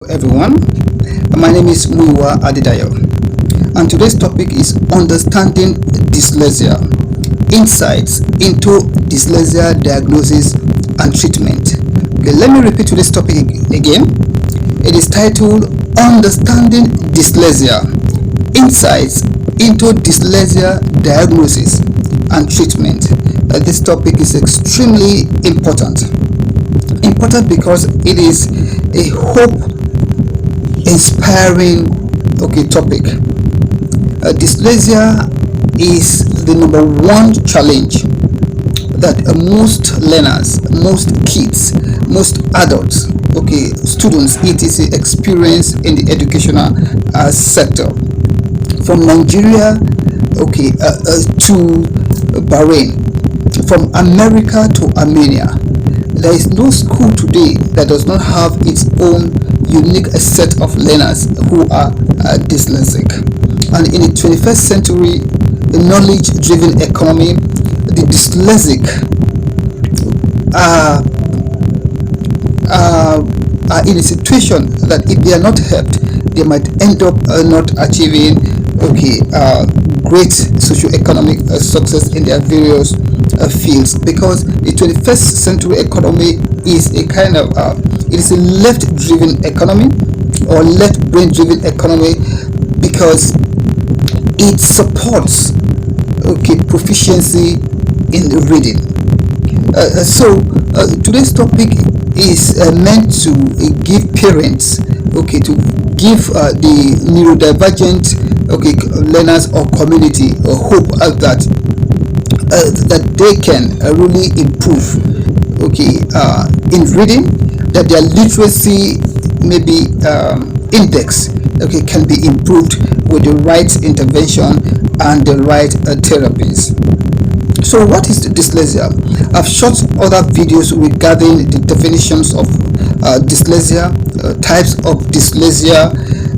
Everyone. My name is Muiwa Adedayo, and today's topic is understanding dyslexia, insights into dyslexia diagnosis and treatment. Okay, let me repeat today's topic again. It is titled Understanding Dyslexia, Insights into Dyslexia Diagnosis and Treatment. This topic is extremely important because it is a hope inspiring topic. Dyslexia is the number one challenge that most learners, most kids, most adults, students etc. experience in the educational sector, from Nigeria to Bahrain, from America to Armenia. There is no school today that does not have its own unique set of learners who are dyslexic. And in the 21st century, the knowledge-driven economy, the dyslexic are in a situation that if they are not helped, they might end up not achieving great socio-economic success in their various fields, because the 21st century economy is a kind of it is a left-driven economy or left-brain driven economy, because it supports proficiency in reading. So today's topic is meant to give parents to give the neurodivergent learners or community a hope that they can really improve in reading, that their literacy maybe index can be improved with the right intervention and the right therapies. So what is dyslexia? I've shot other videos regarding the definitions of dyslexia, types of dyslexia,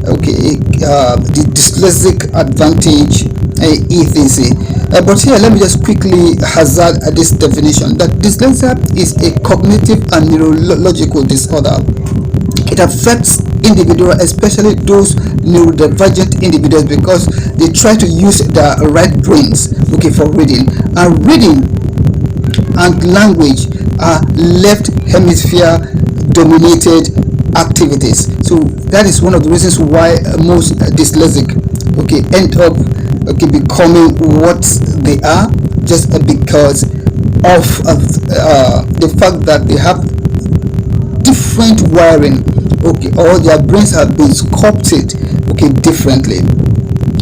the dyslexic advantage, etc. But here, let me just quickly hazard this definition, that dyslexia is a cognitive and neurological disorder. It affects individuals, especially those neurodivergent individuals, because they try to use their right brains for reading, and reading and language are left hemisphere dominated activities. So that is one of the reasons why most dyslexic end up becoming what they are, just because of the fact that they have different wiring, or their brains have been sculpted differently.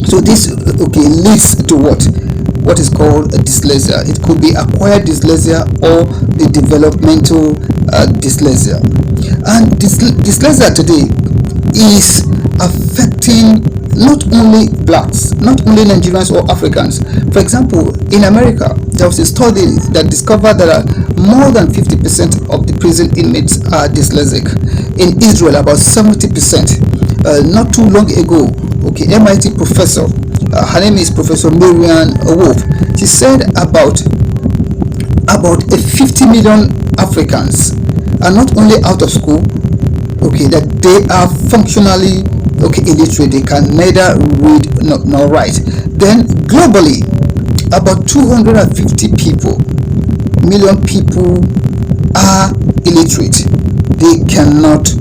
So this leads to what is called dyslexia. It could be acquired dyslexia or the developmental dyslexia. And dyslexia today is affecting not only blacks, not only Nigerians or Africans. For example, in America, there was a study that discovered that more than 50% of the prison inmates are dyslexic. In Israel, about 70%. Not too long ago, MIT professor, her name is Professor Marian Wolf, she said about 50 million Africans are not only out of school, that they are functionally illiterate. They can neither read nor write. Then globally, about 250 million people are illiterate. They cannot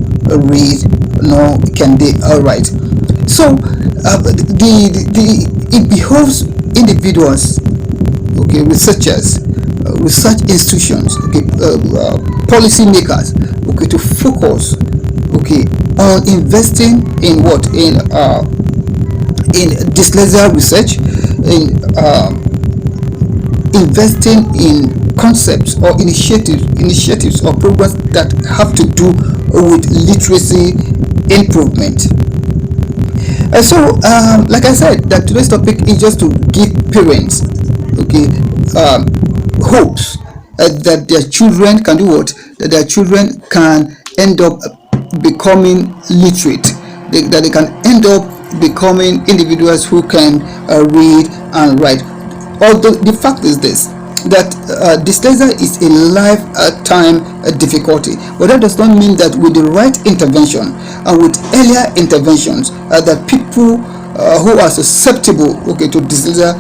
read nor can they write. So it behoves individuals, researchers, research institutions, policy makers, to focus on investing in dyslexia research, in investing in concepts or initiatives or programs that have to do with literacy improvement. So like I said, that today's topic is just to give parents hopes that their children can do what? That their children can end up becoming literate, that they can end up becoming individuals who can read and write. Although the fact is this, that dyslexia is a lifetime difficulty, but that does not mean that with the right intervention and with earlier interventions that people who are susceptible, to dyslexia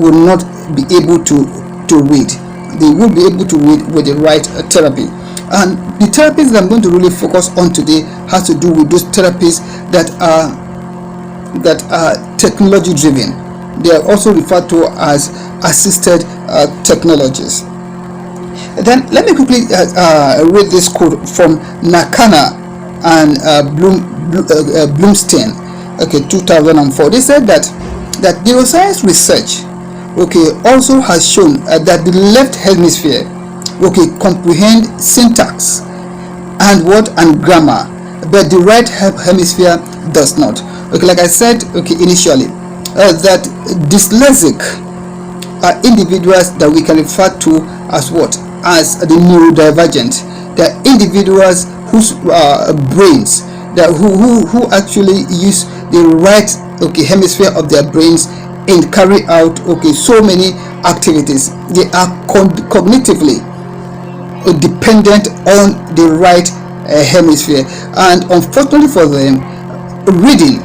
will not be able to read. They will be able to read with the right therapy. And the therapies that I'm going to really focus on today has to do with those therapies that are technology driven. They are also referred to as assisted technologies. Then let me quickly read this quote from Nakana and Bloomstein, 2004. They said that neuroscience research, also has shown that the left hemisphere, comprehend syntax and grammar, but the right hemisphere does not. Like I said, initially, that dyslexic are individuals that we can refer to as what? As the neurodivergent. They are individuals whose brains, that who actually use the right hemisphere of their brains and carry out so many activities. They are cognitively dependent on the right hemisphere, and unfortunately for them, reading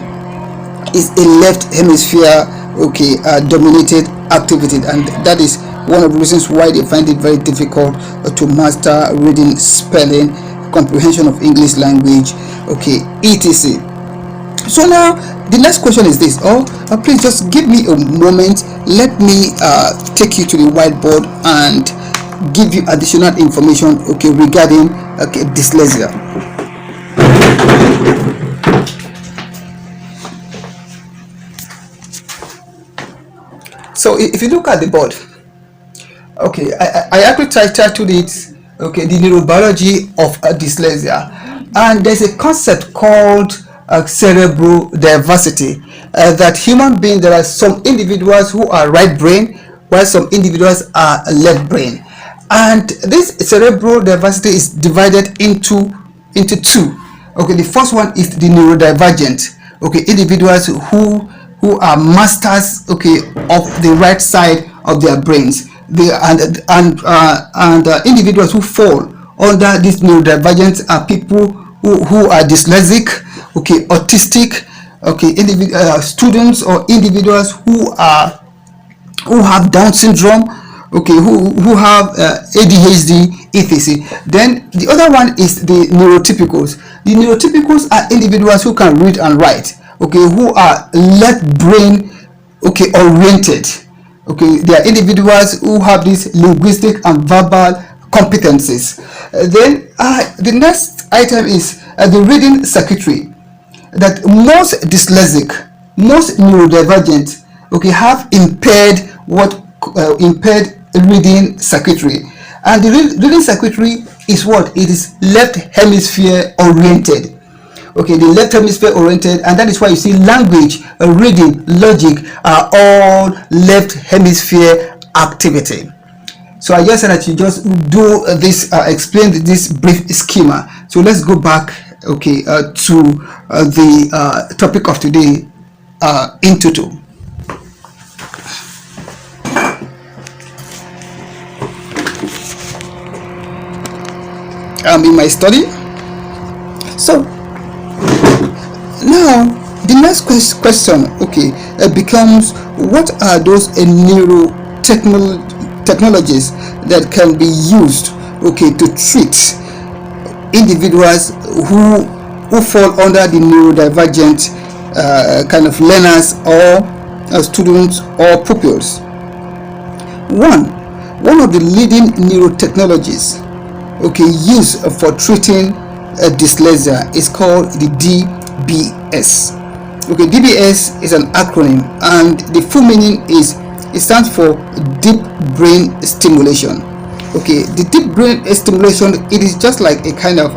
is a left hemisphere dominated activity, and that is one of the reasons why they find it very difficult to master reading, spelling, comprehension of English language, etc. So now the next question is this. Please just give me a moment. Let me take you to the whiteboard and give you additional information regarding dyslexia. So if you look at the board, I actually titled it the neurobiology of dyslexia, and there's a concept called cerebral diversity, that human beings, there are some individuals who are right brain while some individuals are left brain, and this cerebral diversity is divided into two. The first one is the neurodivergent, individuals who are masters of the right side of their brains. Individuals who fall under this neurodivergent are people who are dyslexic, autistic, students or individuals who have Down syndrome, who have ADHD, etc. Then the other one is the neurotypicals. The neurotypicals are individuals who can read and write, who are left brain oriented. They are individuals who have these linguistic and verbal competencies. Then the next item is the reading circuitry, that most dyslexic, most neurodivergent have impaired reading circuitry. And the reading circuitry is what? It is left hemisphere oriented. The left hemisphere oriented, and that is why you see language, reading, logic are all left hemisphere activity. So I just said that you just do this, explain this brief schema. So let's go back to the topic of today, in total. I'm in my study. So now the next question becomes, what are those neurotechnologies that can be used to treat individuals who fall under the neurodivergent kind of learners or students or pupils. One of the leading neurotechnologies used for treating dyslexia is called the DBS. DBS is an acronym, and the full meaning is, it stands for deep brain stimulation. The deep brain stimulation, it is just like a kind of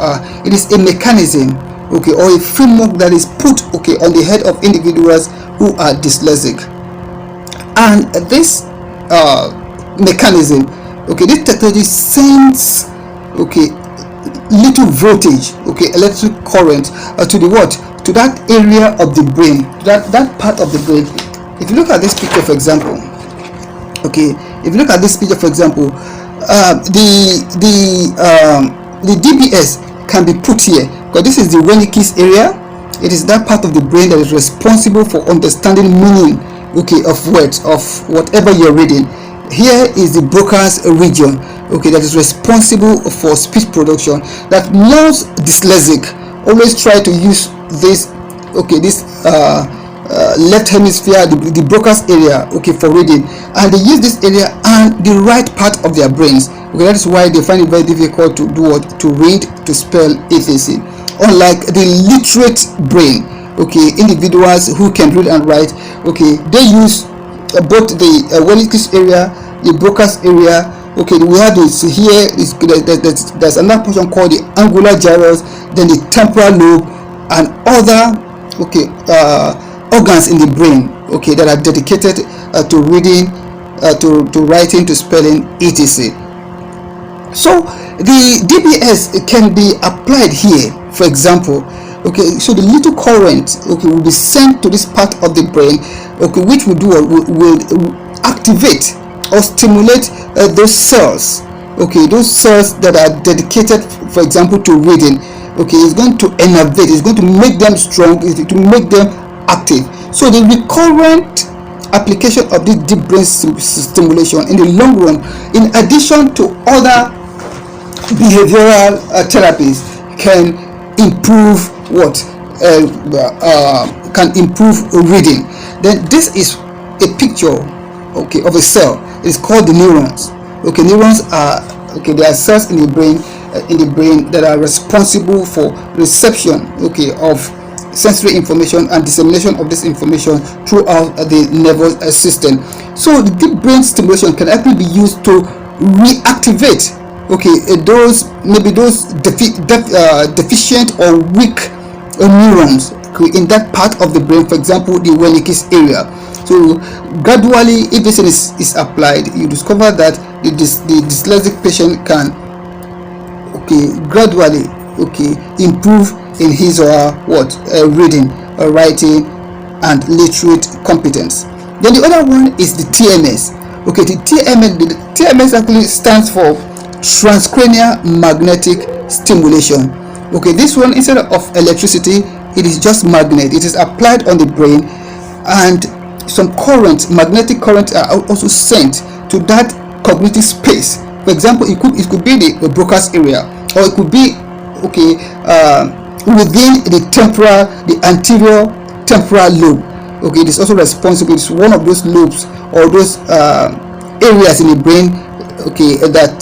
it is a mechanism or a framework that is put on the head of individuals who are dyslexic. And this mechanism, this technology sends little voltage, electric current to the what? To that area of the brain, that part of the brain. If you look at this picture, for example, If you look at this picture, for example, the DBS can be put here because this is the Wernicke's area. It is that part of the brain that is responsible for understanding meaning, okay, of words, of whatever you're reading. Here is the Broca's region, okay, that is responsible for speech production. That most dyslexic always try to use this, okay, this left hemisphere, the Broca's area, okay, for reading, and they use this area and the right part of their brains. Okay, that is why they find it very difficult to do what, to read, to spell, etc. Unlike the literate brain, okay, individuals who can read and write, okay, they use both the Wernicke's area, the Broca's area. Okay, we have this here. There's another portion called the angular gyrus, then the temporal lobe, and other, okay, organs in the brain, okay, that are dedicated to reading, to writing, to spelling, etc. So the DBS can be applied here. For example, okay, so the little current, okay, will be sent to this part of the brain, okay, which will activate or stimulate those cells, okay, those cells that are dedicated, for example, to reading. Okay, it's going to innervate, it's going to make them strong, to make them active. So the recurrent application of this deep brain stimulation in the long run, in addition to other behavioral therapies, can improve what, can improve reading. Then this is a picture, okay, of a cell. It's called the neurons. Okay, neurons are, okay, they are cells in the brain that are responsible for reception, okay, of sensory information and dissemination of this information throughout the nervous system. So the deep brain stimulation can actually be used to reactivate, okay, those deficient or weak neurons, okay, in that part of the brain, for example, the Wernicke's area. So gradually, if this is applied, you discover that the dyslexic patient can, okay, gradually, okay, improve in his or her reading, writing, and literate competence. Then the other one is the TMS. Okay, the TMS actually stands for transcranial magnetic stimulation. Okay, this one, instead of electricity, it is just magnet. It is applied on the brain, and some magnetic current are also sent to that cognitive space. For example, it could be the Broca's area, or it could be, okay, within the anterior temporal lobe. Okay, it is also responsible. It's one of those lobes or those areas in the brain, okay, that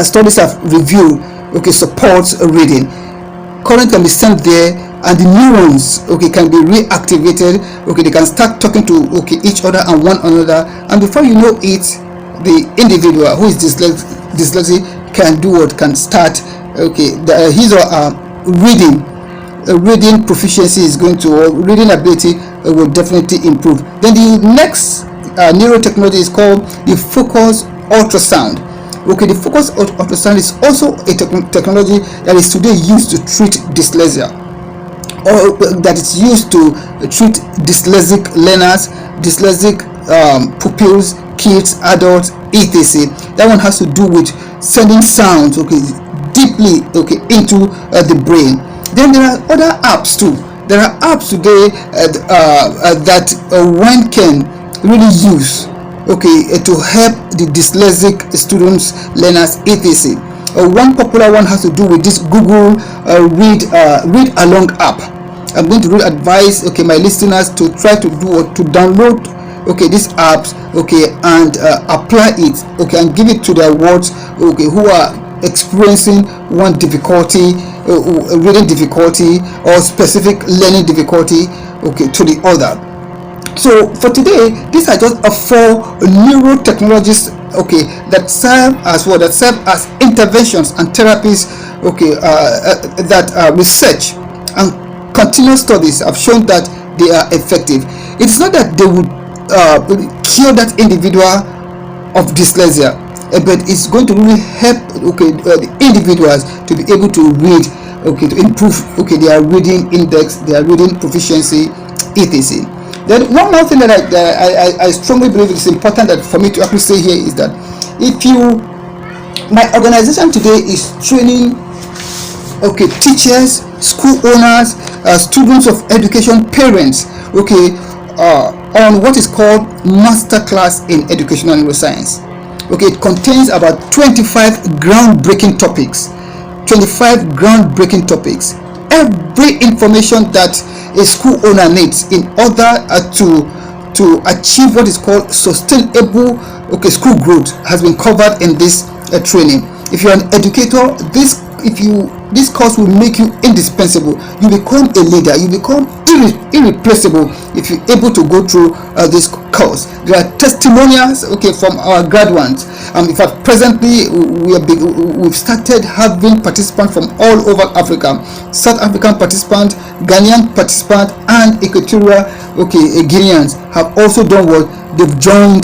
studies have reviewed, okay, supports reading. Current can be sent there, and the neurons, okay, can be reactivated. Okay, they can start talking to, okay, each other and one another, and before you know it, the individual who is dyslexic can start, okay, his or her reading proficiency is going to, or reading ability will definitely improve. Then the next neurotechnology is called the focus ultrasound. Okay, the focus ultrasound is also a technology that is today used to treat dyslexia, or that is used to treat dyslexic learners, dyslexic pupils, kids, adults, etc. That one has to do with sending sounds, okay, deeply, okay, into the brain. Then there are other apps too. There are apps today that one can really use, okay, to help the dyslexic students, learners, etc. One popular one has to do with this Google read along app. I'm going to really advise, okay, my listeners to try to download, okay, these apps, okay, and apply it, okay, and give it to their wards, okay, who are experiencing one difficulty, reading difficulty, or specific learning difficulty, okay, to the other. So for today, these are just 4 neurotechnologies, okay, that serve as interventions and therapies, okay, that research and continuous studies have shown that they are effective. It's not that they would cure that individual of dyslexia, but it's going to really help, okay, the individuals to be able to read, okay, to improve, okay, their reading index, their reading proficiency, etc. Then one more thing that I strongly believe it is important that for me to actually say here is that if you, my organization today is training, okay, teachers, school owners, students of education, parents, okay, on what is called masterclass in educational neuroscience. Okay, it contains about 25 groundbreaking topics. 25 groundbreaking topics. Every information that a school owner needs in order to achieve what is called sustainable, okay, school growth has been covered in this training. If you're an educator, this course will make you indispensable. You become a leader. You become irreplaceable if you're able to go through this course. There are testimonials, okay, from our graduates. In fact, presently we've started having participants from all over Africa. South African participants, Ghanaian participants, and Equatorial, okay, Guineans have also done what they've joined